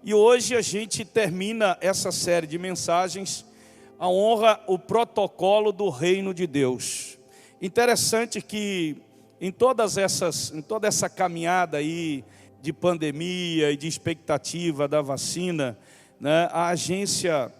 E hoje a gente termina essa série de mensagens, a honra, o protocolo do reino de Deus. Interessante que em toda essa caminhada aí de pandemia e de expectativa da vacina, né, a agência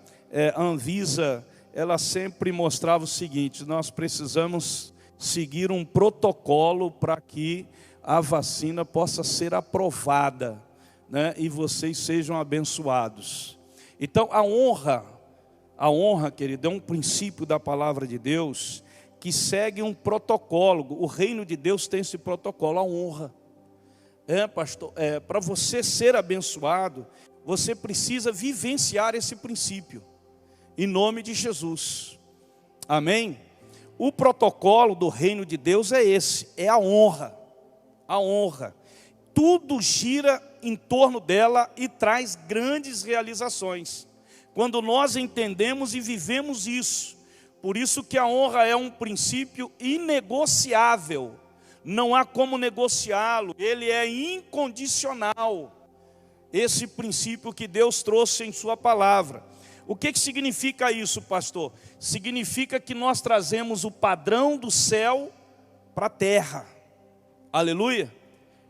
Anvisa, ela sempre mostrava o seguinte: nós precisamos seguir um protocolo para que a vacina possa ser aprovada, né, e vocês sejam abençoados. Então a honra, querido, é um princípio da palavra de Deus que segue um protocolo. O reino de Deus tem esse protocolo, a honra. Pastor, para você ser abençoado, você precisa vivenciar esse princípio, em nome de Jesus, amém? O protocolo do reino de Deus é esse, é a honra, tudo gira em torno dela e traz grandes realizações, quando nós entendemos e vivemos isso. Por isso que a honra é um princípio inegociável, não há como negociá-lo, ele é incondicional, esse princípio que Deus trouxe em sua palavra. O que significa isso, pastor? Significa que nós trazemos o padrão do céu para a terra, aleluia.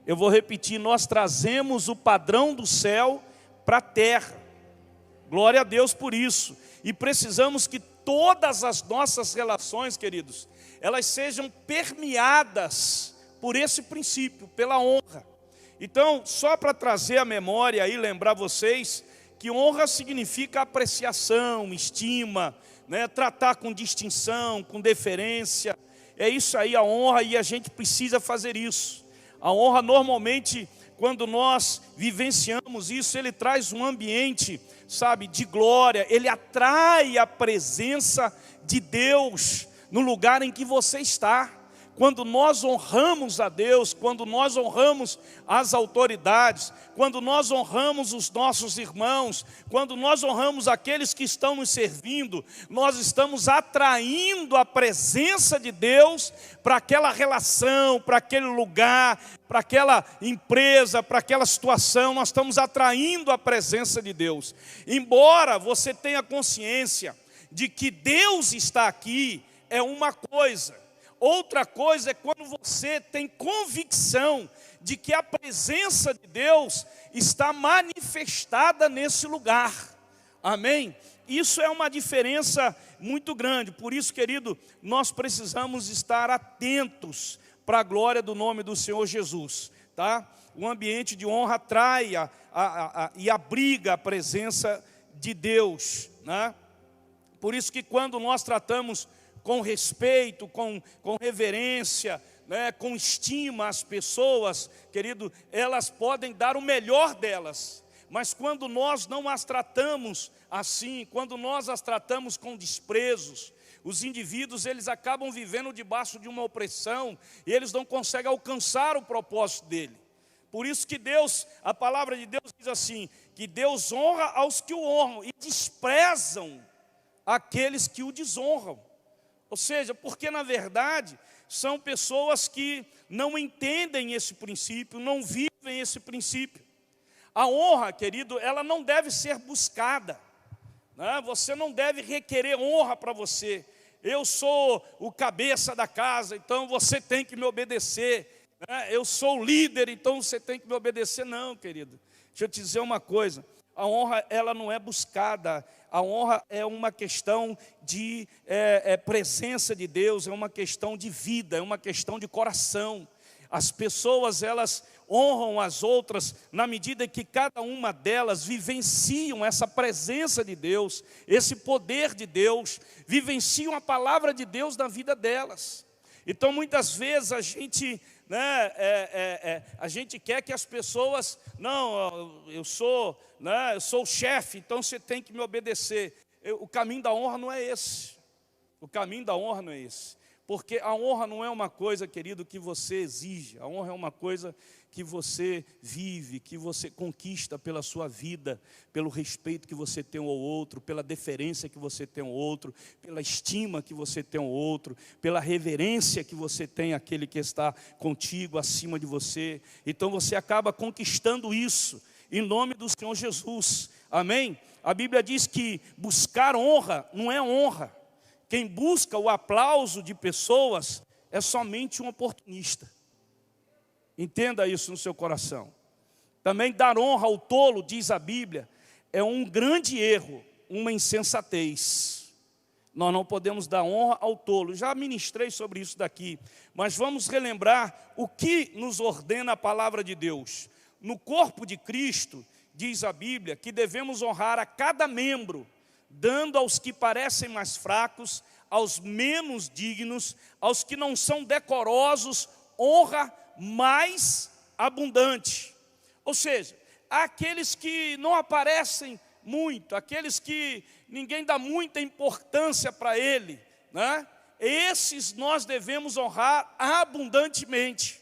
Eu vou repetir, nós trazemos o padrão do céu para a terra, glória a Deus por isso. E precisamos que todas as nossas relações, queridos, elas sejam permeadas por esse princípio, pela honra. Então, só para trazer a memória e lembrar vocês, que honra significa apreciação, estima, né? Tratar com distinção, com deferência. É isso aí a honra, e a gente precisa fazer isso. A honra normalmente, quando nós vivenciamos isso, ele traz um ambiente, sabe, de glória. Ele atrai a presença de Deus no lugar em que você está. Quando nós honramos a Deus, quando nós honramos as autoridades, quando nós honramos os nossos irmãos, quando nós honramos aqueles que estão nos servindo, nós estamos atraindo a presença de Deus para aquela relação, para aquele lugar, para aquela empresa, para aquela situação. Nós estamos atraindo a presença de Deus. Embora você tenha consciência de que Deus está aqui, é uma coisa. Outra coisa é quando você tem convicção de que a presença de Deus está manifestada nesse lugar, amém? Isso é uma diferença muito grande. Por isso, querido, nós precisamos estar atentos para a glória do nome do Senhor Jesus, tá? O ambiente de honra atrai e abriga a presença de Deus, né? Por isso que quando nós tratamos com respeito, com reverência, né, com estima as pessoas, querido, elas podem dar o melhor delas. Mas quando nós não as tratamos assim, quando nós as tratamos com desprezos, os indivíduos, eles acabam vivendo debaixo de uma opressão e eles não conseguem alcançar o propósito dele. Por isso que Deus, a palavra de Deus diz assim, que Deus honra aos que o honram e desprezam aqueles que o desonram. Ou seja, porque na verdade são pessoas que não entendem esse princípio, não vivem esse princípio. A honra, querido, ela não deve ser buscada, né? Você não deve requerer honra para você. Eu sou o cabeça da casa, então você tem que me obedecer, né? Eu sou o líder, então você tem que me obedecer. Não, querido, deixa eu te dizer uma coisa. A honra, ela não é buscada. A honra é uma questão de presença de Deus, é uma questão de vida, é uma questão de coração. As pessoas, elas honram as outras na medida que cada uma delas vivenciam essa presença de Deus, esse poder de Deus, vivenciam a palavra de Deus na vida delas. Então muitas vezes a gente, né, a gente quer que as pessoas, não, eu sou o chefe, então você tem que me obedecer. O caminho da honra não é esse. O caminho da honra não é esse. Porque a honra não é uma coisa, querido, que você exige. A honra é uma coisa que você vive, que você conquista pela sua vida, pelo respeito que você tem ao outro, pela deferência que você tem ao outro, pela estima que você tem ao outro, pela reverência que você tem àquele que está contigo, acima de você. Então você acaba conquistando isso. em nome do Senhor Jesus, amém? A Bíblia diz que buscar honra não é honra. Quem busca o aplauso de pessoas é somente um oportunista. Entenda isso no seu coração. Também dar honra ao tolo, diz a Bíblia, é um grande erro, uma insensatez. Nós não podemos dar honra ao tolo. Já ministrei sobre isso daqui, mas vamos relembrar o que nos ordena a palavra de Deus. No corpo de Cristo, diz a Bíblia, que devemos honrar a cada membro, dando aos que parecem mais fracos, aos menos dignos, aos que não são decorosos, honra mais abundante. Ou seja, aqueles que não aparecem muito, aqueles que ninguém dá muita importância para ele, né? Esses nós devemos honrar abundantemente.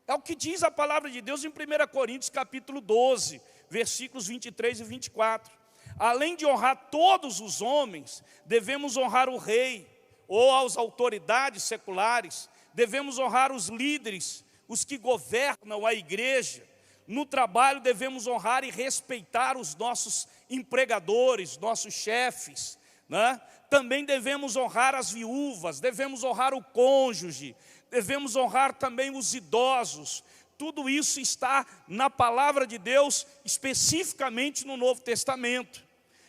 É o que diz a palavra de Deus em 1 Coríntios capítulo 12, versículos 23 e 24. Além de honrar todos os homens, devemos honrar o rei, ou as autoridades seculares, devemos honrar os líderes, os que governam a igreja. No trabalho devemos honrar e respeitar os nossos empregadores, nossos chefes, né? Também devemos honrar as viúvas, devemos honrar o cônjuge, devemos honrar também os idosos. Tudo isso está na palavra de Deus, especificamente no Novo Testamento.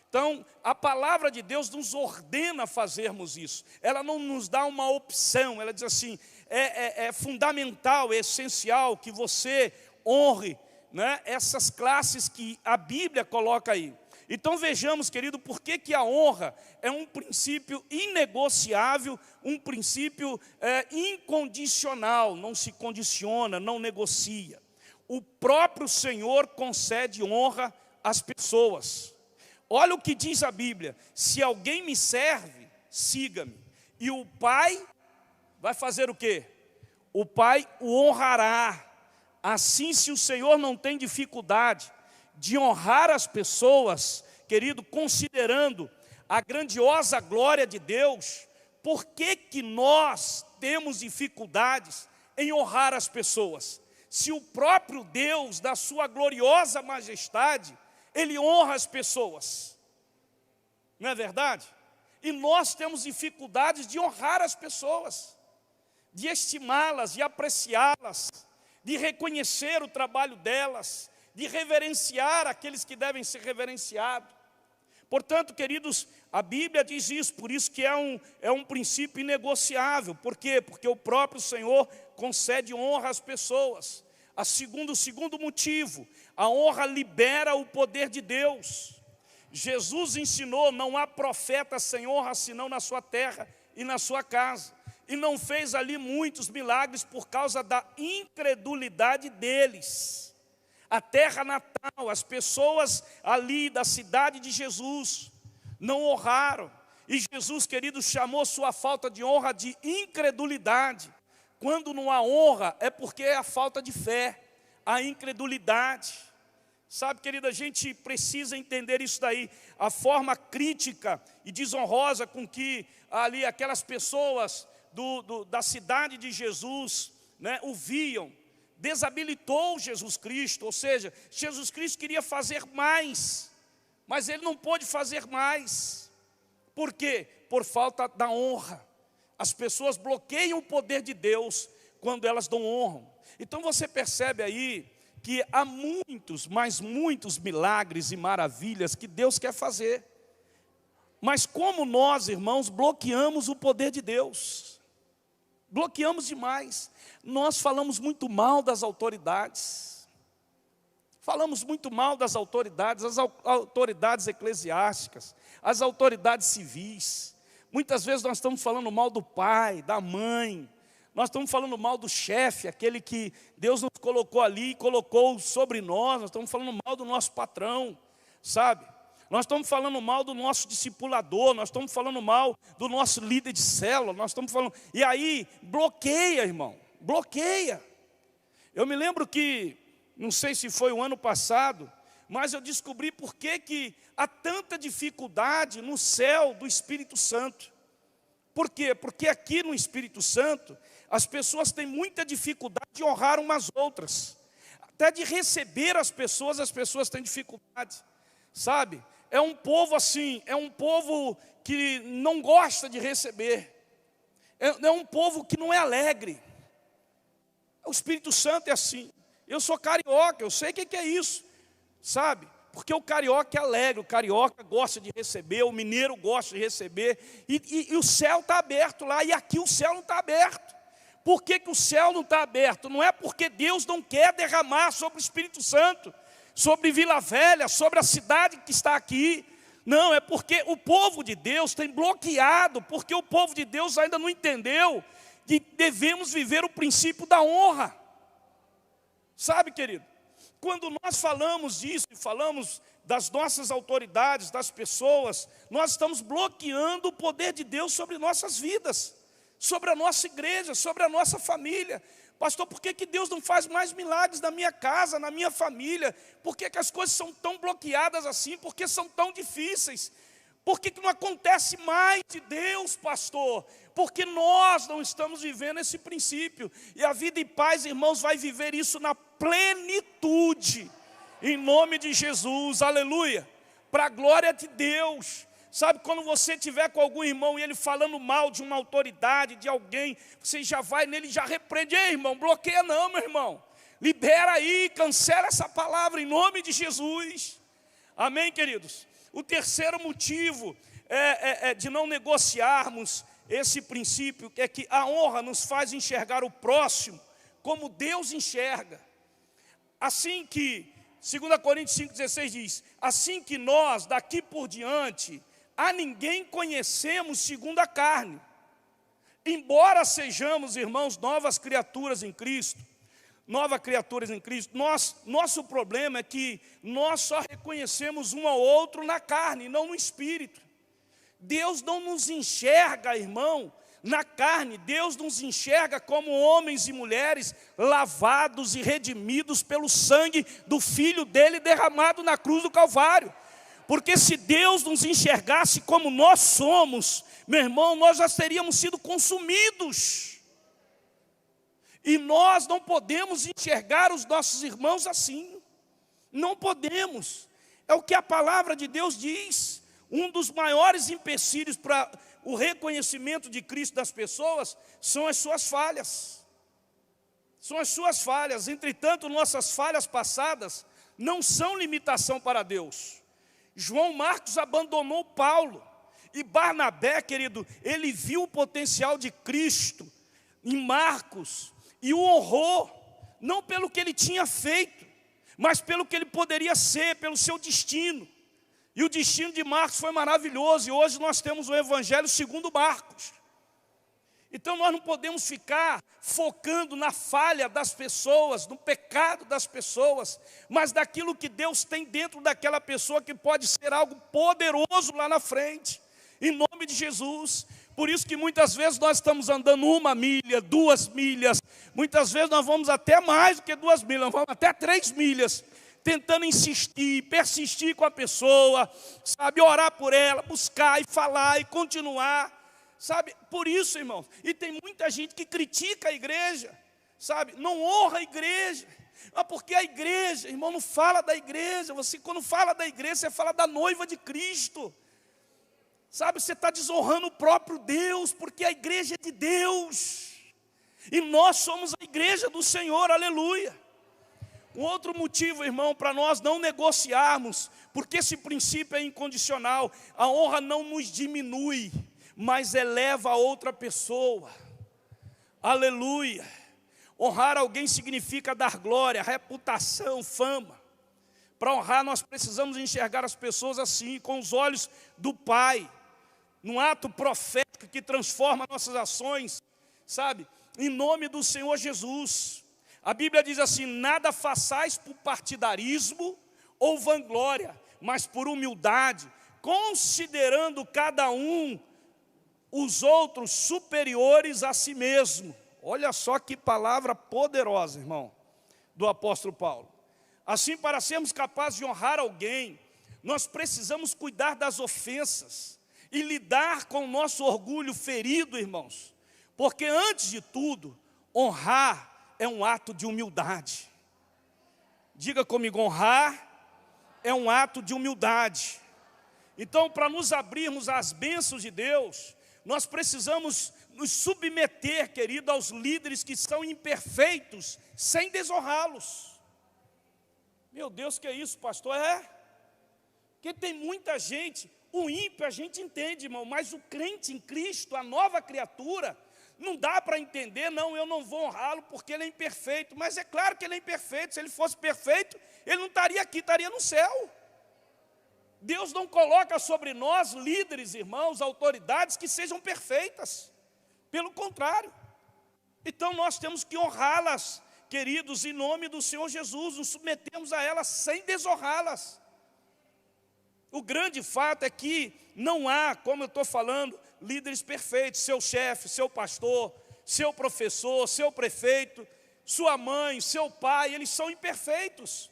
Então, a palavra de Deus nos ordena fazermos isso. Ela não nos dá uma opção, ela diz assim, é fundamental, é essencial que você honre, né, essas classes que a Bíblia coloca aí. Então vejamos, querido, por que a honra é um princípio inegociável, um princípio incondicional, não se condiciona, não negocia. O próprio Senhor concede honra às pessoas. Olha o que diz a Bíblia, se alguém me serve, siga-me. E o Pai vai fazer o quê? O Pai o honrará. Assim, se o Senhor não tem dificuldade de honrar as pessoas, querido, considerando a grandiosa glória de Deus, por que nós temos dificuldades em honrar as pessoas? Se o próprio Deus, da sua gloriosa majestade, Ele honra as pessoas, não é verdade? E nós temos dificuldades de honrar as pessoas, de estimá-las, de apreciá-las, de reconhecer o trabalho delas, de reverenciar aqueles que devem ser reverenciados. Portanto, queridos, a Bíblia diz isso, por isso que é um princípio inegociável. Por quê? Porque o próprio Senhor concede honra às pessoas. O segundo motivo, a honra libera o poder de Deus. Jesus ensinou, não há profeta sem honra senão na sua terra e na sua casa. E não fez ali muitos milagres por causa da incredulidade deles. A terra natal, as pessoas ali da cidade de Jesus não honraram. E Jesus, querido, chamou sua falta de honra de incredulidade. Quando não há honra é porque é a falta de fé, a incredulidade. Sabe, querido, a gente precisa entender isso daí. A forma crítica e desonrosa com que ali aquelas pessoas da cidade de Jesus, né, o viam, desabilitou Jesus Cristo. Ou seja, Jesus Cristo queria fazer mais, mas Ele não pôde fazer mais. Por quê? Por falta da honra. As pessoas bloqueiam o poder de Deus quando elas não honram. Então você percebe aí que há muitos, mas muitos milagres e maravilhas que Deus quer fazer. Mas como nós, irmãos, bloqueamos o poder de Deus? Bloqueamos demais. Nós falamos muito mal das autoridades. Falamos muito mal das autoridades, as autoridades eclesiásticas, as autoridades civis. Muitas vezes nós estamos falando mal do pai, da mãe. Nós estamos falando mal do chefe, aquele que Deus nos colocou ali e colocou sobre nós. Nós estamos falando mal do nosso patrão, sabe? Nós estamos falando mal do nosso discipulador, nós estamos falando mal do nosso líder de célula, nós estamos falando... E aí, bloqueia, irmão, bloqueia. Eu me lembro que, não sei se foi o ano passado, mas eu descobri por que há tanta dificuldade no céu do Espírito Santo. Por quê? Porque aqui no Espírito Santo, as pessoas têm muita dificuldade de honrar umas outras. Até de receber as pessoas têm dificuldade, sabe? É um povo assim, é um povo que não gosta de receber. É um povo que não é alegre. O Espírito Santo é assim. Eu sou carioca, eu sei o que é isso, sabe? Porque o carioca é alegre, o carioca gosta de receber, o mineiro gosta de receber. E o céu está aberto lá, e aqui o céu não está aberto. Por que o céu não está aberto? Não é porque Deus não quer derramar sobre o Espírito Santo, sobre Vila Velha, sobre a cidade que está aqui. Não, é porque o povo de Deus tem bloqueado, porque o povo de Deus ainda não entendeu que devemos viver o princípio da honra. Sabe, querido, quando nós falamos disso e falamos das nossas autoridades, das pessoas, nós estamos bloqueando o poder de Deus sobre nossas vidas, sobre a nossa igreja, sobre a nossa família. Pastor, por que Deus não faz mais milagres na minha casa, na minha família? Por que as coisas são tão bloqueadas assim? Por que são tão difíceis? Por que não acontece mais de Deus, pastor? Porque nós não estamos vivendo esse princípio. E a Vida e Paz, irmãos, vai viver isso na plenitude. Em nome de Jesus, aleluia. Para a glória de Deus. Sabe, quando você estiver com algum irmão e ele falando mal de uma autoridade, de alguém, você já vai nele e já repreende. Ei, irmão, bloqueia não, meu irmão. Libera aí, cancela essa palavra em nome de Jesus. Amém, queridos? O terceiro motivo de não negociarmos esse princípio é que a honra nos faz enxergar o próximo como Deus enxerga. Assim que, 2 Coríntios 5,16 diz, assim que nós, daqui por diante, a ninguém conhecemos segundo a carne. Embora sejamos, irmãos, novas criaturas em Cristo, nosso problema é que nós só reconhecemos um ao outro na carne, não no espírito. Deus não nos enxerga, irmão, na carne. Deus nos enxerga como homens e mulheres lavados e redimidos pelo sangue do Filho dele derramado na cruz do Calvário. Porque se Deus nos enxergasse como nós somos, meu irmão, nós já teríamos sido consumidos. E nós não podemos enxergar os nossos irmãos assim. Não podemos. É o que a palavra de Deus diz. Um dos maiores empecilhos para o reconhecimento de Cristo das pessoas são as suas falhas. São as suas falhas. Entretanto, nossas falhas passadas não são limitação para Deus. João Marcos abandonou Paulo. E Barnabé, querido, ele viu o potencial de Cristo em Marcos e o honrou, não pelo que ele tinha feito, mas pelo que ele poderia ser, pelo seu destino. E o destino de Marcos foi maravilhoso, e hoje nós temos o Evangelho segundo Marcos. Então nós não podemos ficar focando na falha das pessoas, no pecado das pessoas, mas daquilo que Deus tem dentro daquela pessoa que pode ser algo poderoso lá na frente, em nome de Jesus. Por isso que muitas vezes nós estamos andando 1 milha, 2 milhas, muitas vezes nós vamos até mais do que 2 milhas, nós vamos até 3 milhas, tentando insistir, persistir com a pessoa, sabe, orar por ela, buscar e falar e continuar, sabe, por isso, irmãos, e tem muita gente que critica a igreja, sabe, não honra a igreja, mas porque a igreja, irmão, não fala da igreja, você quando fala da igreja, você fala da noiva de Cristo, sabe, você está desonrando o próprio Deus, porque a igreja é de Deus, e nós somos a igreja do Senhor, aleluia. Um outro motivo, irmão, para nós não negociarmos, porque esse princípio é incondicional, a honra não nos diminui, mas eleva a outra pessoa, aleluia. Honrar alguém significa dar glória, reputação, fama. Para honrar nós precisamos enxergar as pessoas assim, com os olhos do Pai, num ato profético que transforma nossas ações, sabe, em nome do Senhor Jesus. A Bíblia diz assim, nada façais por partidarismo ou vanglória, mas por humildade, considerando cada um os outros superiores a si mesmo. Olha só que palavra poderosa, irmão, do apóstolo Paulo. Assim, para sermos capazes de honrar alguém, nós precisamos cuidar das ofensas e lidar com o nosso orgulho ferido, irmãos. Porque antes de tudo, honrar é um ato de humildade. Diga comigo, honrar é um ato de humildade. Então, para nos abrirmos às bênçãos de Deus, nós precisamos nos submeter, querido, aos líderes que são imperfeitos, sem desonrá-los. Meu Deus, que é isso, pastor? Porque tem muita gente, o ímpio a gente entende, irmão, mas o crente em Cristo, a nova criatura, não dá para entender, não, eu não vou honrá-lo porque ele é imperfeito. Mas é claro que ele é imperfeito, se ele fosse perfeito, ele não estaria aqui, estaria no céu. Deus não coloca sobre nós, líderes, irmãos, autoridades que sejam perfeitas. Pelo contrário. Então nós temos que honrá-las, queridos, em nome do Senhor Jesus, nos submetemos a elas sem desonrá-las. O grande fato é que não há, como eu estou falando, líderes perfeitos. Seu chefe, seu pastor, seu professor, seu prefeito, sua mãe, seu pai, eles são imperfeitos.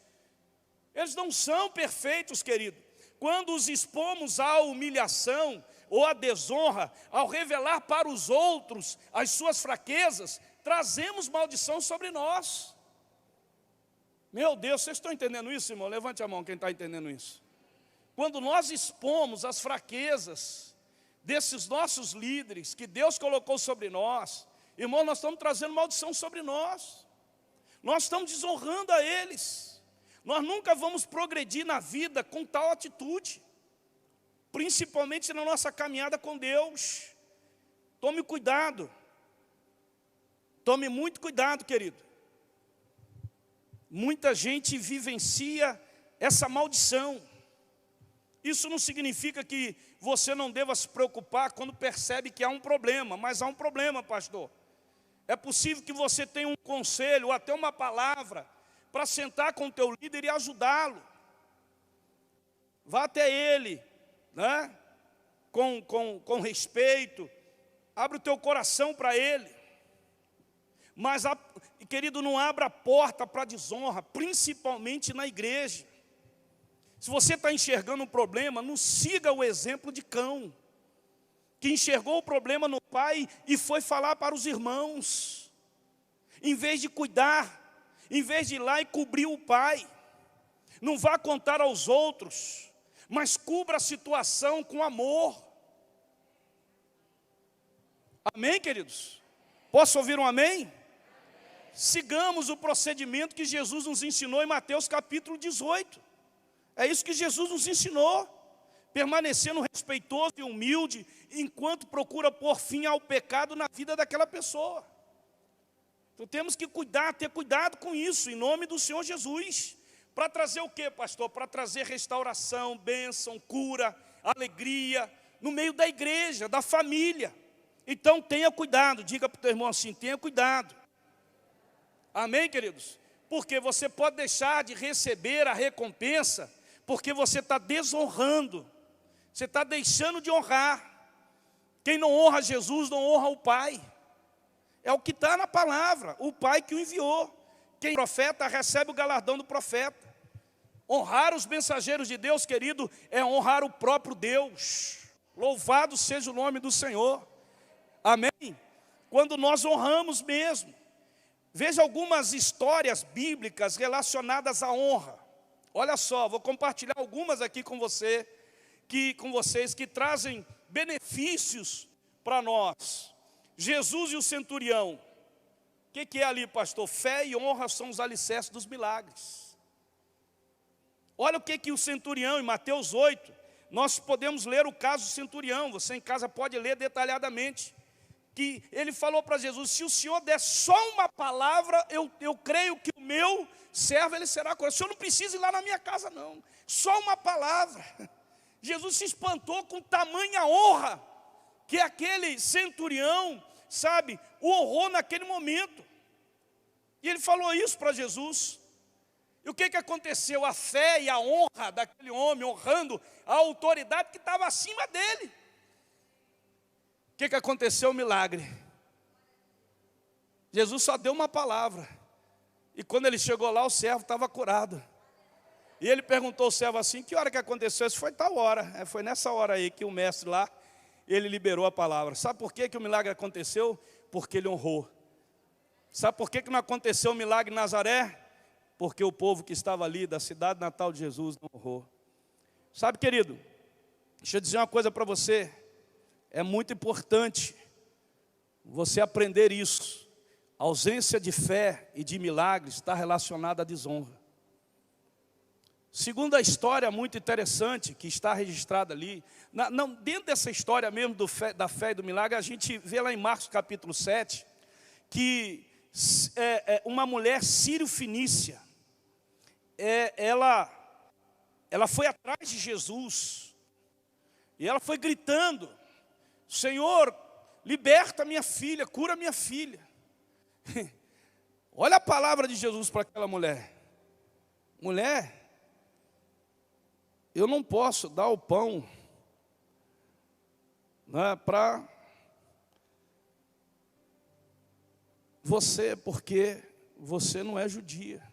Eles não são perfeitos, querido. Quando os expomos à humilhação ou à desonra, ao revelar para os outros as suas fraquezas, trazemos maldição sobre nós. Meu Deus, vocês estão entendendo isso, irmão? Levante a mão quem está entendendo isso. Quando nós expomos as fraquezas desses nossos líderes que Deus colocou sobre nós, irmão, nós estamos trazendo maldição sobre nós. Nós estamos desonrando a eles. Nós nunca vamos progredir na vida com tal atitude, principalmente na nossa caminhada com Deus. Tome cuidado. Tome muito cuidado, querido. Muita gente vivencia essa maldição. Isso não significa que você não deva se preocupar quando percebe que há um problema, mas há um problema, pastor. É possível que você tenha um conselho ou até uma palavra para sentar com o teu líder e ajudá-lo. Vá até ele, né? com respeito, abre o teu coração para ele. Mas, querido, não abra a porta para a desonra, principalmente na igreja. Se você está enxergando um problema, não siga o exemplo de Cão, que enxergou o problema no pai e foi falar para os irmãos. Em vez de cuidar, em vez de ir lá e cobrir o pai, não vá contar aos outros, mas cubra a situação com amor. Amém, queridos? Posso ouvir um amém? Sigamos o procedimento que Jesus nos ensinou em Mateus capítulo 18. É isso que Jesus nos ensinou, permanecendo respeitoso e humilde, enquanto procura pôr fim ao pecado na vida daquela pessoa. Então temos que ter cuidado com isso, em nome do Senhor Jesus. Para trazer o que, pastor? Para trazer restauração, bênção, cura, alegria, no meio da igreja, da família. Então tenha cuidado, diga para o teu irmão assim, tenha cuidado. Amém, queridos? Porque você pode deixar de receber a recompensa, porque você está desonrando, você está deixando de honrar. Quem não honra Jesus, não honra o Pai. É o que está na palavra, o Pai que o enviou. Quem profeta, recebe o galardão do profeta. Honrar os mensageiros de Deus, querido, é honrar o próprio Deus. Louvado seja o nome do Senhor. Amém? Quando nós honramos mesmo. Veja algumas histórias bíblicas relacionadas à honra. Olha só, vou compartilhar algumas aqui com vocês que trazem benefícios para nós. Jesus e o centurião. O que é ali, pastor? Fé e honra são os alicerces dos milagres. Olha o que o centurião, em Mateus 8, nós podemos ler o caso do centurião. Você em casa pode ler detalhadamente. Que ele falou para Jesus, se o Senhor der só uma palavra, eu creio que o meu servo, ele será curado. O Senhor não precisa ir lá na minha casa, não. Só uma palavra. Jesus se espantou com tamanha honra, que aquele centurião, sabe, o honrou naquele momento. E ele falou isso para Jesus. E o que aconteceu? A fé e a honra daquele homem, honrando a autoridade que estava acima dele. O que aconteceu? O milagre. Jesus só deu uma palavra. E quando ele chegou lá, o servo estava curado. E ele perguntou ao servo assim, que hora que aconteceu? Isso foi tal hora. Foi nessa hora aí que o mestre lá, ele liberou a palavra. Sabe por que o milagre aconteceu? Porque ele honrou. Sabe por que não aconteceu o milagre em Nazaré? porque o povo que estava ali da cidade natal de Jesus não honrou. Sabe, querido, deixa eu dizer uma coisa para você, é muito importante você aprender isso. A ausência de fé e de milagres está relacionada à desonra. Segundo a história muito interessante que está registrada ali, dentro dessa história mesmo da fé e do milagre, a gente vê lá em Marcos capítulo 7, que uma mulher sírio-fenícia, ela foi atrás de Jesus, e ela foi gritando: Senhor, liberta minha filha, cura minha filha. Olha a palavra de Jesus para aquela mulher: mulher, eu não posso dar o pão, né, para você, porque você não é judia.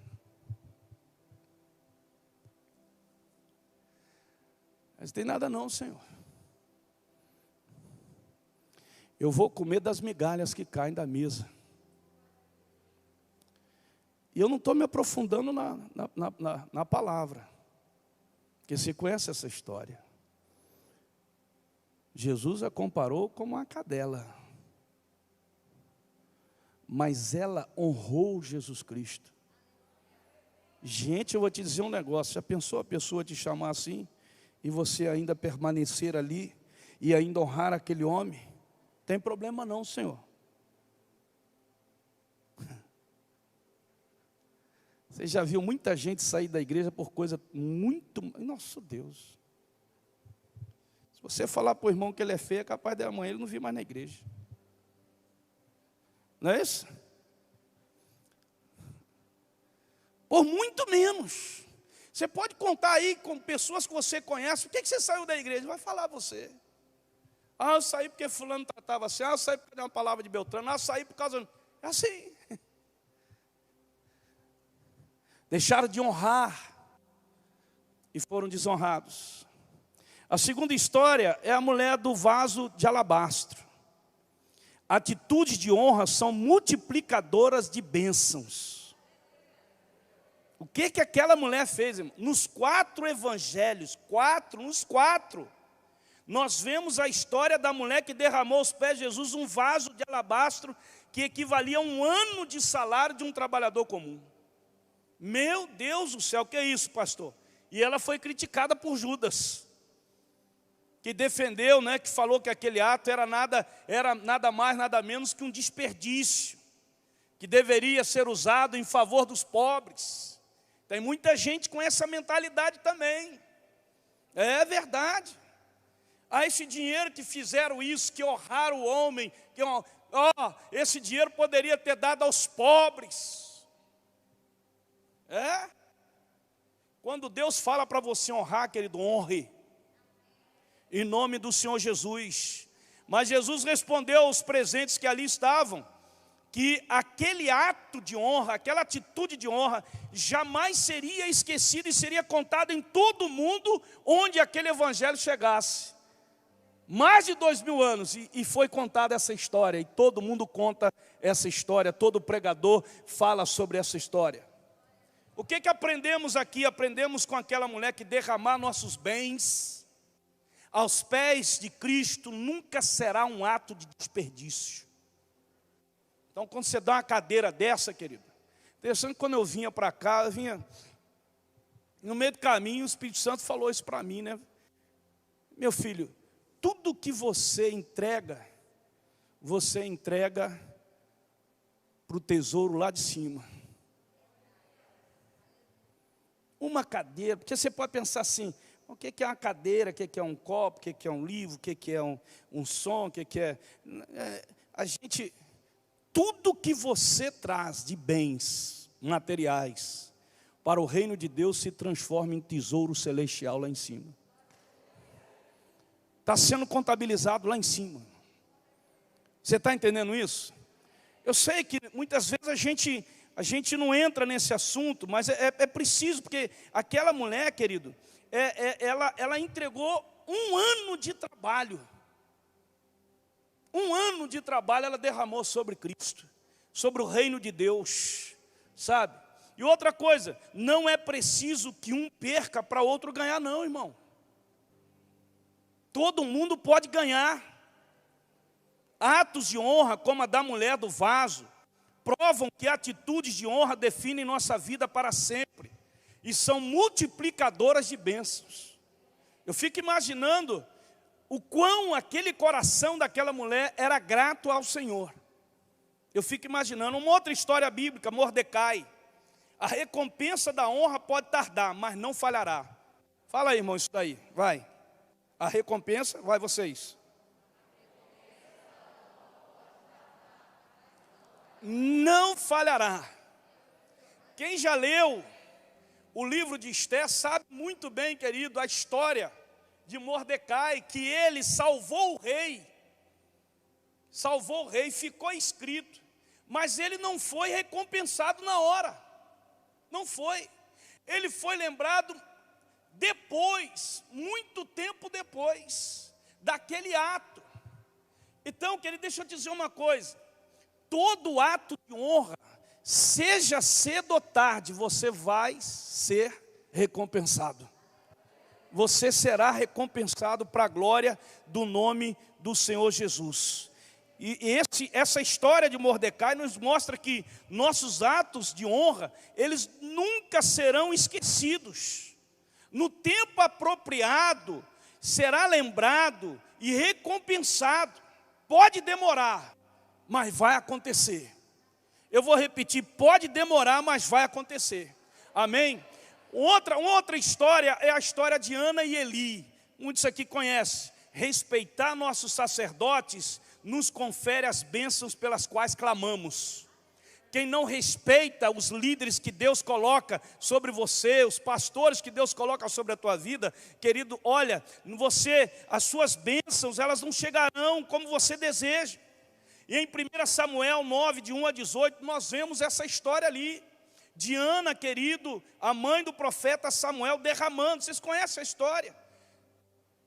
Mas não tem nada não, Senhor. Eu vou comer das migalhas que caem da mesa. E eu não estou me aprofundando na palavra, porque você conhece essa história. Jesus a comparou como uma cadela, mas ela honrou Jesus Cristo. Gente, eu vou te dizer um negócio: já pensou a pessoa te chamar assim, e você ainda permanecer ali, e ainda honrar aquele homem? Tem problema não, Senhor. Você já viu muita gente sair da igreja por coisa muito... Nosso Deus. Se você falar para o irmão que ele é feio, é capaz de amanhã ele não vir mais na igreja. Não é isso? Por muito menos. Você pode contar aí com pessoas que você conhece. Por que você saiu da igreja? Vai falar você. Ah, eu saí porque fulano tratava assim. Ah, eu saí porque deu uma palavra de Beltrano. Ah, eu saí por causa... É assim. Deixaram de honrar e foram desonrados. A segunda história é a mulher do vaso de alabastro. Atitudes de honra são multiplicadoras de bênçãos. O que aquela mulher fez, irmão? Nos 4 evangelhos, nos quatro, nós vemos a história da mulher que derramou aos pés de Jesus um vaso de alabastro que equivalia a 1 ano de salário de um trabalhador comum. Meu Deus do céu, o que é isso, pastor? E ela foi criticada por Judas, que defendeu, né, que falou que aquele ato era nada mais, nada menos que um desperdício, que deveria ser usado em favor dos pobres. Tem muita gente com essa mentalidade também. É verdade. Esse dinheiro que fizeram isso, que honraram o homem, esse dinheiro poderia ter dado aos pobres. Quando Deus fala para você honrar, querido, honre, em nome do Senhor Jesus. Mas Jesus respondeu aos presentes que ali estavam, que aquele ato de honra, aquela atitude de honra, jamais seria esquecida e seria contada em todo o mundo onde aquele evangelho chegasse. Mais de 2000 anos, e foi contada essa história, e todo mundo conta essa história, todo pregador fala sobre essa história. O que aprendemos aqui? Aprendemos com aquela mulher que derramar nossos bens aos pés de Cristo nunca será um ato de desperdício. Então, quando você dá uma cadeira dessa, querido, interessante, quando eu vinha para cá, eu vinha no meio do caminho, o Espírito Santo falou isso para mim, né? Meu filho, tudo que você entrega para o tesouro lá de cima. Uma cadeira, porque você pode pensar assim: o que é uma cadeira, o que é um copo, o que é um livro, o que é um som, o que é... Tudo que você traz de bens materiais para o reino de Deus se transforma em tesouro celestial lá em cima. Está sendo contabilizado lá em cima. Você está entendendo isso? Eu sei que muitas vezes a gente não entra nesse assunto, mas é preciso, porque aquela mulher, querido, ela entregou 1 ano de trabalho. 1 ano de trabalho ela derramou sobre Cristo, sobre o reino de Deus, sabe? E outra coisa, não é preciso que um perca para outro ganhar não, irmão. Todo mundo pode ganhar. Atos de honra, como a da mulher do vaso, provam que atitudes de honra definem nossa vida para sempre e são multiplicadoras de bênçãos. Eu fico imaginando o quão aquele coração daquela mulher era grato ao Senhor. Eu fico imaginando uma outra história bíblica, Mordecai. A recompensa da honra pode tardar, mas não falhará. Fala aí, irmão, isso daí, vai. A recompensa, vai vocês. Não falhará. Quem já leu o livro de Esté sabe muito bem, querido, a história de Mordecai, que ele salvou o rei, ficou inscrito, mas ele não foi recompensado na hora, não foi. Ele foi lembrado depois, muito tempo depois daquele ato. Então, querido, deixa eu dizer uma coisa. Todo ato de honra, seja cedo ou tarde, você vai ser recompensado. Você será recompensado para a glória do nome do Senhor Jesus. E essa história de Mordecai nos mostra que nossos atos de honra, eles nunca serão esquecidos. No tempo apropriado, será lembrado e recompensado. Pode demorar, mas vai acontecer. Eu vou repetir, pode demorar, mas vai acontecer. Amém? Outra história é a história de Ana e Eli. Muitos aqui conhecem. Respeitar nossos sacerdotes nos confere as bênçãos pelas quais clamamos. Quem não respeita os líderes que Deus coloca sobre você, os pastores que Deus coloca sobre a tua vida, querido, olha, as suas bênçãos, elas não chegarão como você deseja. E em 1 Samuel 9, de 1 a 18, nós vemos essa história ali, de Ana, querido, a mãe do profeta Samuel derramando. Vocês conhecem a história?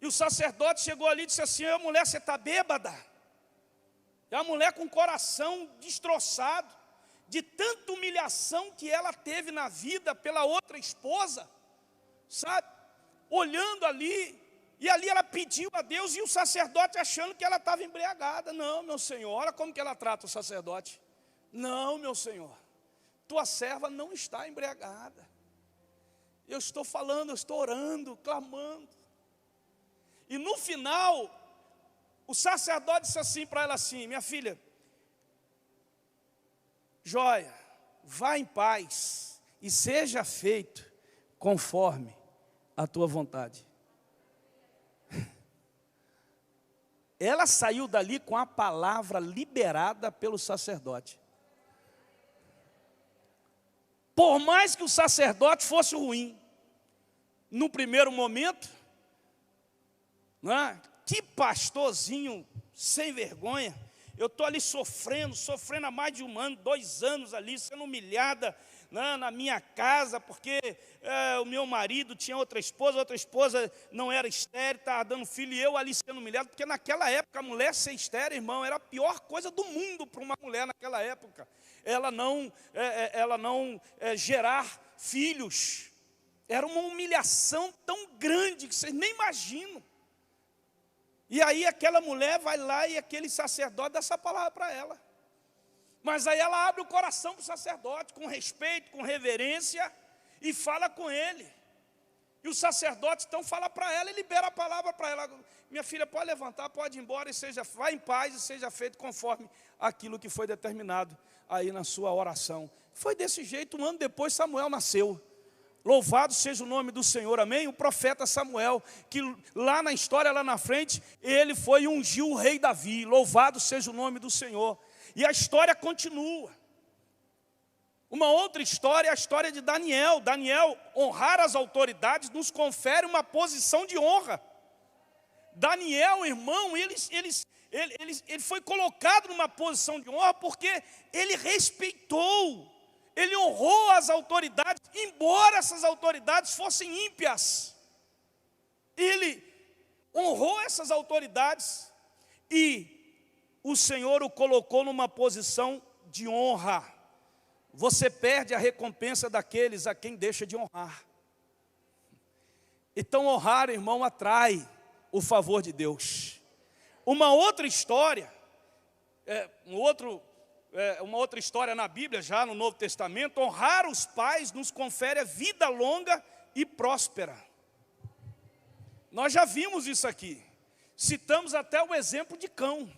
E o sacerdote chegou ali e disse assim: mulher, você está bêbada? É uma mulher com o coração destroçado, de tanta humilhação que ela teve na vida pela outra esposa, sabe? Olhando ali. E ali ela pediu a Deus, e o sacerdote achando que ela estava embriagada. Não, meu Senhor, olha como que ela trata o sacerdote. Não, meu Senhor, tua serva não está embriagada. Eu estou falando, eu estou orando, clamando. E no final, o sacerdote disse assim para ela assim: minha filha, joia, vá em paz e seja feito conforme a tua vontade. Ela saiu dali com a palavra liberada pelo sacerdote. Por mais que o sacerdote fosse ruim, no primeiro momento, né, que pastorzinho sem vergonha, eu estou ali sofrendo há mais de 1 ano, 2 anos ali, sendo humilhada, né, na minha casa, porque o meu marido tinha outra esposa não era estéril, estava dando filho, e eu ali sendo humilhado, porque naquela época a mulher ser estéril, irmão, era a pior coisa do mundo para uma mulher naquela época. Ela não gerar filhos, era uma humilhação tão grande que vocês nem imaginam. E aí aquela mulher vai lá e aquele sacerdote dá essa palavra para ela. Mas aí ela abre o coração para o sacerdote, com respeito, com reverência, e fala com ele. E o sacerdote então fala para ela e libera a palavra para ela: minha filha, pode levantar, pode ir embora, vá em paz e seja feito conforme aquilo que foi determinado aí na sua oração. Foi desse jeito. 1 ano depois Samuel nasceu. Louvado seja o nome do Senhor, amém? O profeta Samuel, que lá na história, lá na frente, ele foi e ungiu o rei Davi. Louvado seja o nome do Senhor. E a história continua. Uma outra história é a história de Daniel. Daniel, honrar as autoridades, nos confere uma posição de honra. Daniel, irmão, ele foi colocado numa posição de honra porque ele respeitou, ele honrou as autoridades, embora essas autoridades fossem ímpias. Ele honrou essas autoridades e o Senhor o colocou numa posição de honra. você perde a recompensa daqueles a quem deixa de honrar. Então honrar, irmão, atrai o favor de Deus. Uma outra história, uma outra história na Bíblia, já no Novo Testamento, honrar os pais nos confere a vida longa e próspera. Nós já vimos isso aqui. Citamos até o exemplo de Cão.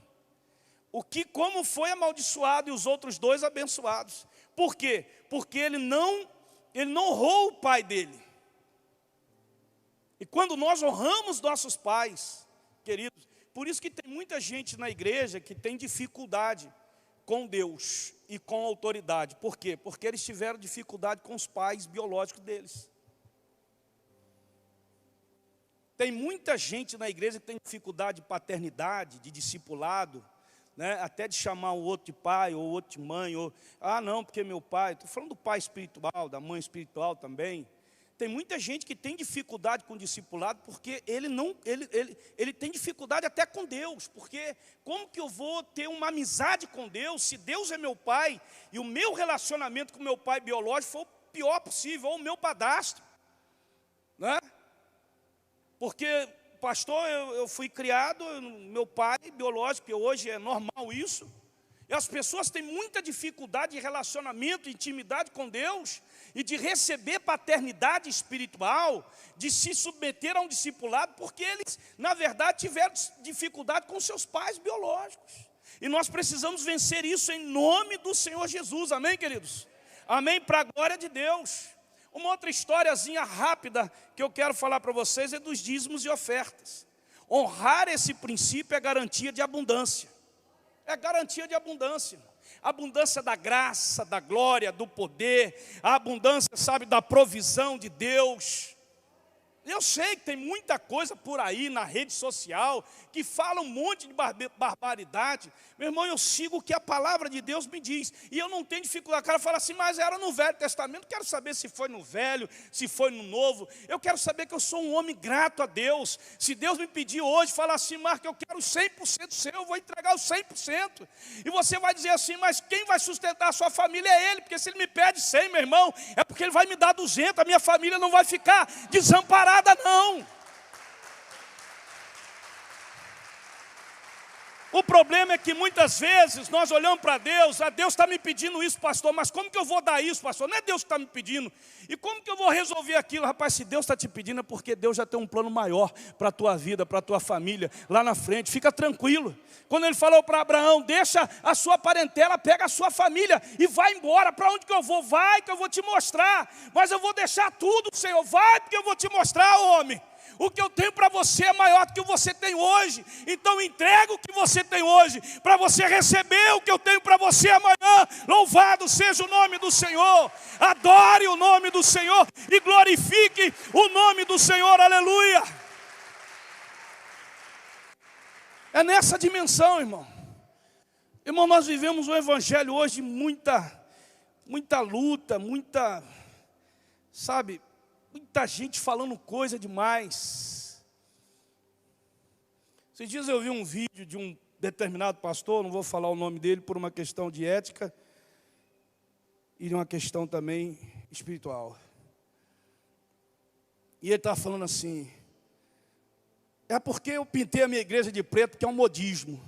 Como foi amaldiçoado e os outros dois abençoados. Por quê? Porque ele não honrou o pai dele. E quando nós honramos nossos pais, queridos, por isso que tem muita gente na igreja que tem dificuldade com Deus e com a autoridade. Por quê? Porque eles tiveram dificuldade com os pais biológicos deles. Tem muita gente na igreja que tem dificuldade de paternidade, de discipulado, né? Até de chamar o outro de pai ou o outro de mãe. Não, porque meu pai, estou falando do pai espiritual, da mãe espiritual também. Tem muita gente que tem dificuldade com o discipulado porque ele tem dificuldade até com Deus. Porque como que eu vou ter uma amizade com Deus se Deus é meu pai e o meu relacionamento com meu pai biológico foi o pior possível, ou o meu padrasto, né? Porque, pastor, eu fui criado, meu pai biológico, que hoje é normal isso, e as pessoas têm muita dificuldade de relacionamento, intimidade com Deus, e de receber paternidade espiritual, de se submeter a um discipulado, porque eles, na verdade, tiveram dificuldade com seus pais biológicos. E nós precisamos vencer isso em nome do Senhor Jesus, amém, queridos? Amém, para a glória de Deus. Uma outra historiazinha rápida que eu quero falar para vocês é dos dízimos e ofertas. Honrar esse princípio é garantia de abundância. É garantia de abundância. A abundância da graça, da glória, do poder, a abundância, sabe, da provisão de Deus. Eu sei que tem muita coisa por aí na rede social que fala um monte de barbaridade. Meu irmão, eu sigo o que a palavra de Deus me diz. E eu não tenho dificuldade. O cara fala assim, mas era no Velho Testamento. Quero saber se foi no Velho, se foi no Novo. Eu quero saber que eu sou um homem grato a Deus. Se Deus me pedir hoje, falar assim, Marco, eu quero 100% seu, eu vou entregar os 100%. E você vai dizer assim, mas quem vai sustentar a sua família é Ele. Porque se Ele me pede 100, meu irmão, é porque Ele vai me dar 200. A minha família não vai ficar desamparada. Não. O problema é que muitas vezes nós olhamos para Deus, Deus está me pedindo isso, pastor, mas como que eu vou dar isso, pastor? Não é Deus que está me pedindo. E como que eu vou resolver aquilo? Rapaz, se Deus está te pedindo é porque Deus já tem um plano maior para a tua vida, para a tua família, lá na frente. Fica tranquilo. Quando Ele falou para Abraão, deixa a sua parentela, pega a sua família e vai embora. Para onde que eu vou? Vai que eu vou te mostrar. Mas eu vou deixar tudo, Senhor. Vai porque eu vou te mostrar, homem. O que eu tenho para você é maior do que você tem hoje. Então entrega o que você tem hoje para você receber o que eu tenho para você amanhã. Louvado seja o nome do Senhor. Adore o nome do Senhor e glorifique o nome do Senhor. Aleluia. É nessa dimensão, irmão. Irmão, nós vivemos um evangelho hoje de muita luta, muita gente falando coisa demais. Esses dias eu vi um vídeo de um determinado pastor, não vou falar o nome dele por uma questão de ética e de uma questão também espiritual. E ele estava falando assim, é porque eu pintei a minha igreja de preto, que é um modismo.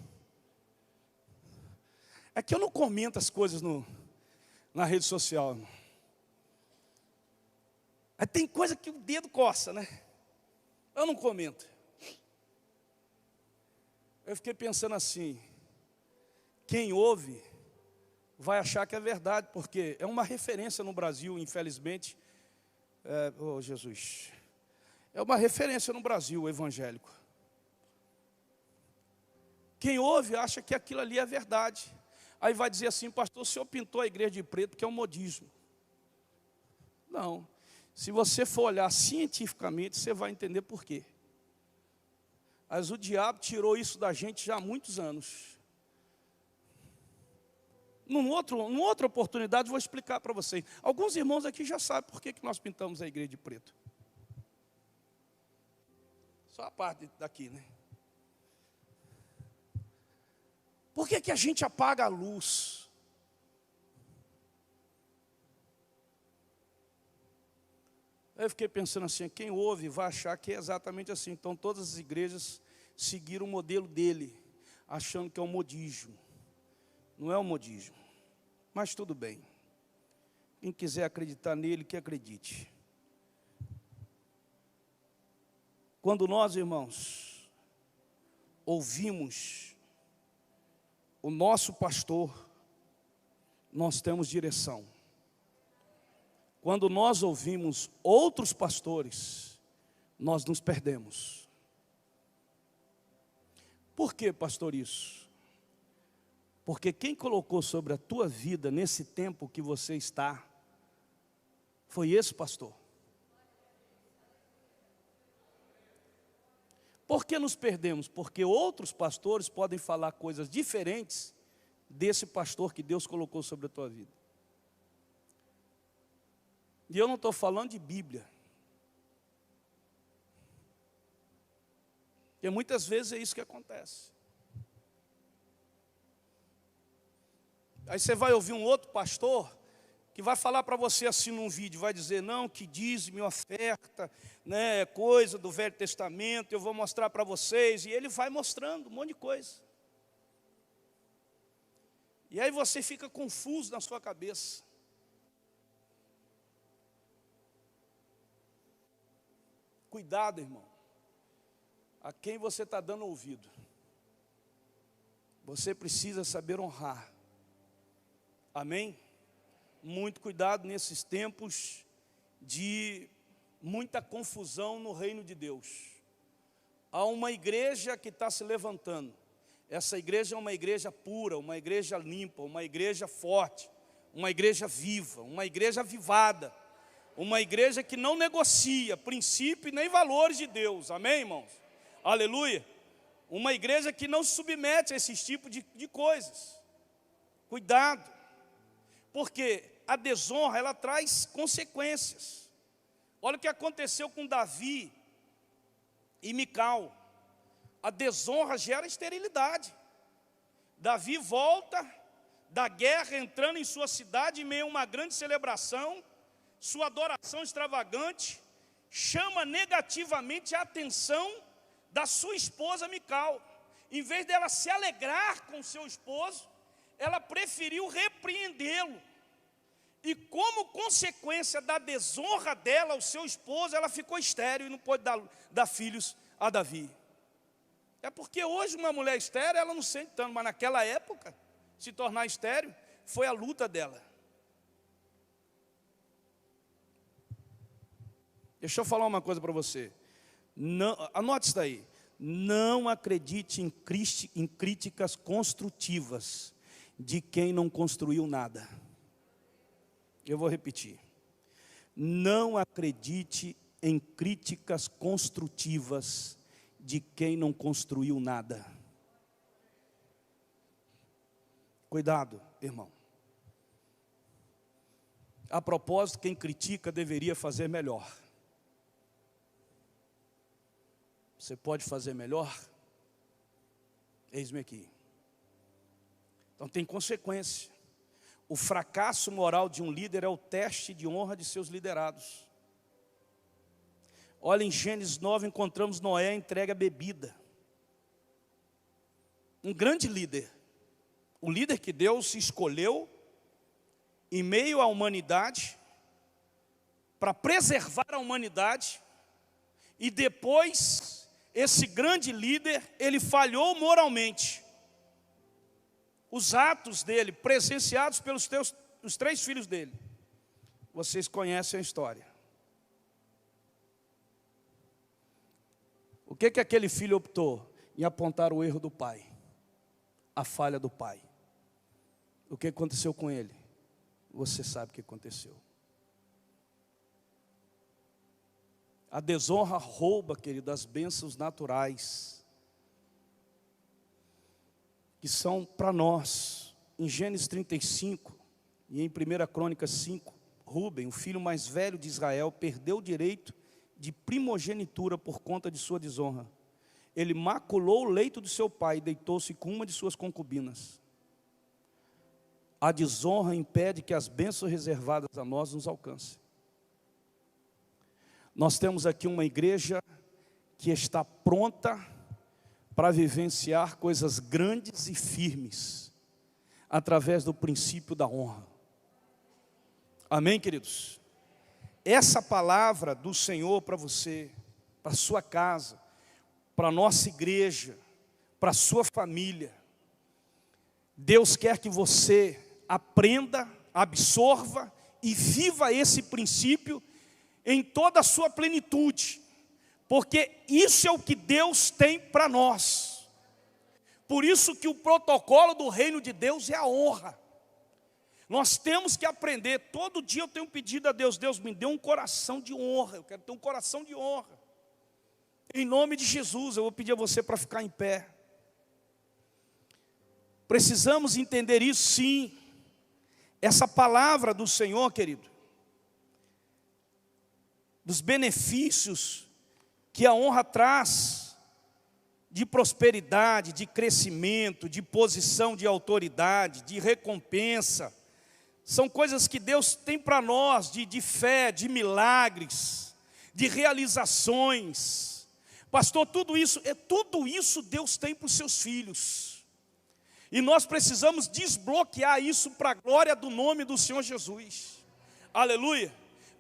É que eu não comento as coisas na rede social, irmão. Aí tem coisa que o dedo coça, né? Eu não comento. Eu fiquei pensando assim, quem ouve vai achar que é verdade, porque é uma referência no Brasil, infelizmente. Jesus. É uma referência no Brasil, o evangélico. Quem ouve acha que aquilo ali é verdade. Aí vai dizer assim, pastor, o senhor pintou a igreja de preto, que é um modismo. Não. Se você for olhar cientificamente, você vai entender por quê. Mas o diabo tirou isso da gente já há muitos anos. Numa outra oportunidade, vou explicar para vocês. Alguns irmãos aqui já sabem por que nós pintamos a igreja de preto. Só a parte daqui, né? Por que a gente apaga a luz? Aí eu fiquei pensando assim, quem ouve vai achar que é exatamente assim. Então todas as igrejas seguiram o modelo dele, achando que é um modismo. Não é um modismo, mas tudo bem. Quem quiser acreditar nele, que acredite. Quando nós, irmãos, ouvimos o nosso pastor, nós temos direção. Quando nós ouvimos outros pastores, nós nos perdemos. Por que, pastor, isso? Porque quem colocou sobre a tua vida, nesse tempo que você está, foi esse pastor. Por que nos perdemos? Porque outros pastores podem falar coisas diferentes desse pastor que Deus colocou sobre a tua vida. E eu não estou falando de Bíblia. Porque muitas vezes é isso que acontece. Aí você vai ouvir um outro pastor que vai falar para você assim num vídeo, vai dizer, não, que dízimo, oferta, né, coisa do Velho Testamento, eu vou mostrar para vocês, e ele vai mostrando um monte de coisa. E aí você fica confuso na sua cabeça. Cuidado, irmão, a quem você está dando ouvido. Você precisa saber honrar. Amém? Muito cuidado nesses tempos de muita confusão no reino de Deus. Há uma igreja que está se levantando. Essa igreja é uma igreja pura, uma igreja limpa, uma igreja forte, uma igreja viva, uma igreja avivada, uma igreja que não negocia princípio nem valores de Deus. Amém, irmãos? Aleluia. Uma igreja que não se submete a esses tipos de coisas. Cuidado. Porque a desonra, ela traz consequências. Olha o que aconteceu com Davi e Mical. A desonra gera esterilidade. Davi volta da guerra, entrando em sua cidade, em meio a uma grande celebração, sua adoração extravagante, chama negativamente a atenção da sua esposa Mical. Em vez dela se alegrar com seu esposo, ela preferiu repreendê-lo. E como consequência da desonra dela ao seu esposo, ela ficou estéril e não pôde dar filhos a Davi. É porque hoje uma mulher estéril, ela não sente tanto, mas naquela época, se tornar estéril, foi a luta dela. Deixa eu falar uma coisa para você. Não, anote isso daí. Não acredite em críticas construtivas de quem não construiu nada. Eu vou repetir. Não acredite em críticas construtivas de quem não construiu nada. Cuidado, irmão. A propósito, quem critica deveria fazer melhor. Você pode fazer melhor? Eis-me aqui. Então tem consequência. O fracasso moral de um líder é o teste de honra de seus liderados. Olha, em Gênesis 9 encontramos Noé entregue a bebida. Um grande líder. O líder que Deus escolheu em meio à humanidade para preservar a humanidade. E depois, esse grande líder, ele falhou moralmente. Os atos dele, presenciados pelos os 3 filhos dele. Vocês conhecem a história. O que aquele filho optou? Em apontar o erro do pai. A falha do pai. O que aconteceu com ele? Você sabe o que aconteceu. A desonra rouba, querido, as bênçãos naturais que são para nós. Em Gênesis 35 e em 1 Crônicas 5, Rúben, o filho mais velho de Israel, perdeu o direito de primogenitura por conta de sua desonra. Ele maculou o leito do seu pai e deitou-se com uma de suas concubinas. A desonra impede que as bênçãos reservadas a nós nos alcancem. Nós temos aqui uma igreja que está pronta para vivenciar coisas grandes e firmes, através do princípio da honra. Amém, queridos? Essa palavra do Senhor para você, para a sua casa, para a nossa igreja, para a sua família. Deus quer que você aprenda, absorva e viva esse princípio em toda a sua plenitude, porque isso é o que Deus tem para nós. Por isso que o protocolo do reino de Deus é a honra. Nós temos que aprender. Todo dia eu tenho pedido a Deus: Deus, me dê um coração de honra. Eu quero ter um coração de honra. Em nome de Jesus, eu vou pedir a você para ficar em pé. Precisamos entender isso, sim. Essa palavra do Senhor, querido, dos benefícios que a honra traz, de prosperidade, de crescimento, de posição de autoridade, de recompensa, são coisas que Deus tem para nós, de fé, de milagres, de realizações. Pastor, tudo isso Deus tem para os seus filhos. E nós precisamos desbloquear isso para a glória do nome do Senhor Jesus. Aleluia.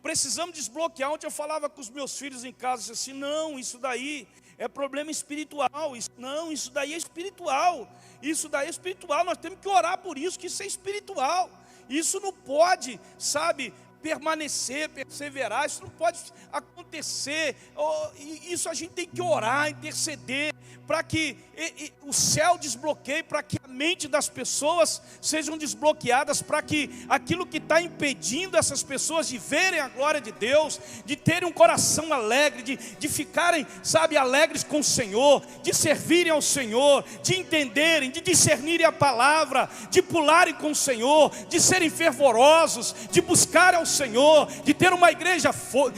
Precisamos desbloquear. Ontem eu falava com os meus filhos em casa, assim: não, isso daí é problema espiritual. Isso daí é espiritual. Isso daí é espiritual. Nós temos que orar por isso, que isso é espiritual. Isso não pode, permanecer, perseverar. Isso não pode acontecer. Isso a gente tem que orar, interceder, para que o céu desbloqueie, para que a mente das pessoas sejam desbloqueadas, para que aquilo que está impedindo essas pessoas de verem a glória de Deus, de terem um coração alegre, de ficarem, alegres com o Senhor, de servirem ao Senhor, de entenderem, de discernirem a palavra, de pularem com o Senhor, de serem fervorosos, de buscarem ao Senhor, de ter uma igreja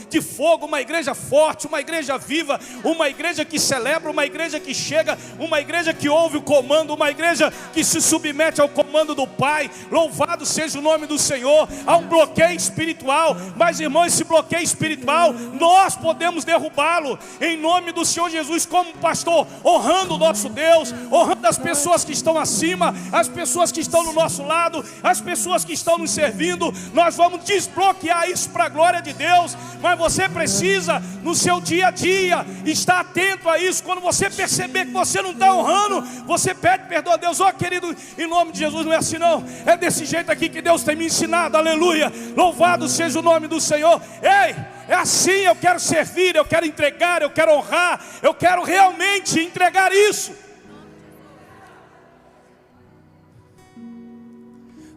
de fogo, uma igreja forte, uma igreja viva, uma igreja que celebra, uma igreja que chega, uma igreja que ouve o comando, uma igreja que se submete ao comando do Pai. Louvado seja o nome do Senhor. Há um bloqueio espiritual, mas irmãos, esse bloqueio espiritual nós podemos derrubá-lo em nome do Senhor Jesus, como pastor, honrando o nosso Deus, honrando as pessoas que estão acima, as pessoas que estão no nosso lado, as pessoas que estão nos servindo. Nós vamos desbloquear isso para a glória de Deus. Mas você precisa, no seu dia a dia, estar atento a isso. Quando você perceber que você não está honrando, você pede perdão a Deus. Querido, em nome de Jesus, não é assim não. É desse jeito aqui que Deus tem me ensinado. Aleluia. Louvado seja o nome do Senhor. Ei, é assim. Eu quero servir, eu quero entregar, eu quero honrar, eu quero realmente entregar isso.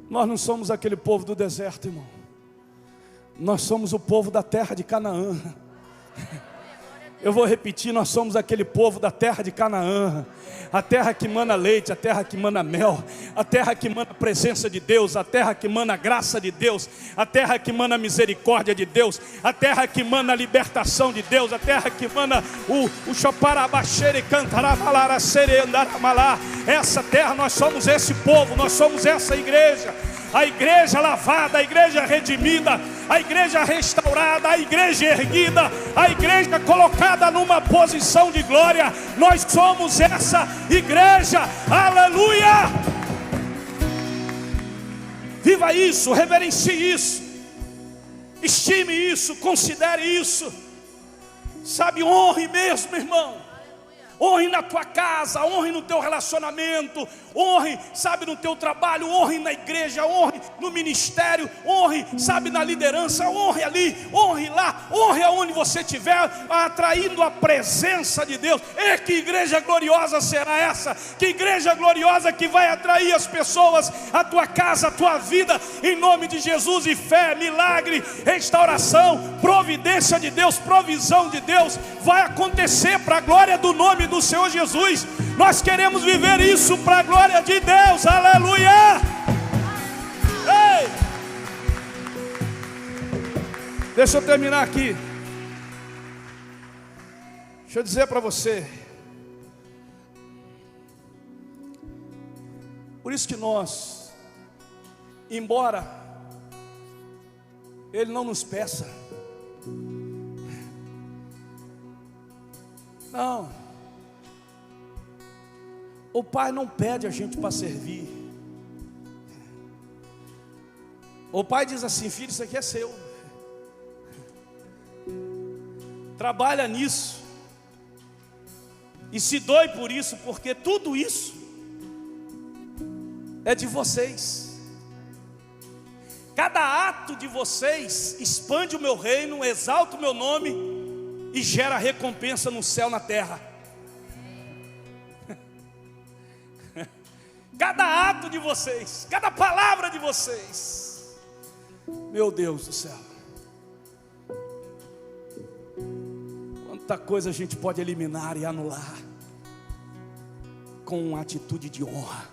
Nós não somos aquele povo do deserto, irmão. Nós somos o povo da terra de Canaã. Eu vou repetir: nós somos aquele povo da terra de Canaã. A terra que mana leite, a terra que mana mel, a terra que mana a presença de Deus, a terra que mana a graça de Deus, a terra que mana a misericórdia de Deus, a terra que mana a libertação de Deus, a terra que mana o choparabaxere cantarabalara sereandaramalá. Essa terra, nós somos esse povo, nós somos essa igreja. A igreja lavada, a igreja redimida, a igreja restaurada, a igreja erguida, a igreja colocada numa posição de glória. Nós somos essa igreja, aleluia! Viva isso, reverencie isso, estime isso, considere isso, honre mesmo, irmão. Honre na tua casa, honre no teu relacionamento, honre, no teu trabalho, honre na igreja, honre no ministério, honre, na liderança, honre ali, honre lá, honre aonde você estiver, atraindo a presença de Deus. E que igreja gloriosa será essa? Que igreja gloriosa que vai atrair as pessoas, a tua casa, a tua vida, em nome de Jesus. E fé, milagre, restauração, providência de Deus, provisão de Deus vai acontecer para a glória do nome do Senhor Jesus. Nós queremos viver isso para a glória de Deus, aleluia. Ei! Deixa eu terminar aqui. Deixa eu dizer para você, por isso que nós, embora Ele não nos peça, Não. O Pai não pede a gente para servir. O Pai diz assim: filho, isso aqui é seu. Trabalha nisso. E se doe por isso, porque tudo isso é de vocês. Cada ato de vocês expande o meu reino, exalta o meu nome e gera recompensa no céu, na terra. Cada ato de vocês, cada palavra de vocês, meu Deus do céu, quanta coisa a gente pode eliminar e anular com uma atitude de honra.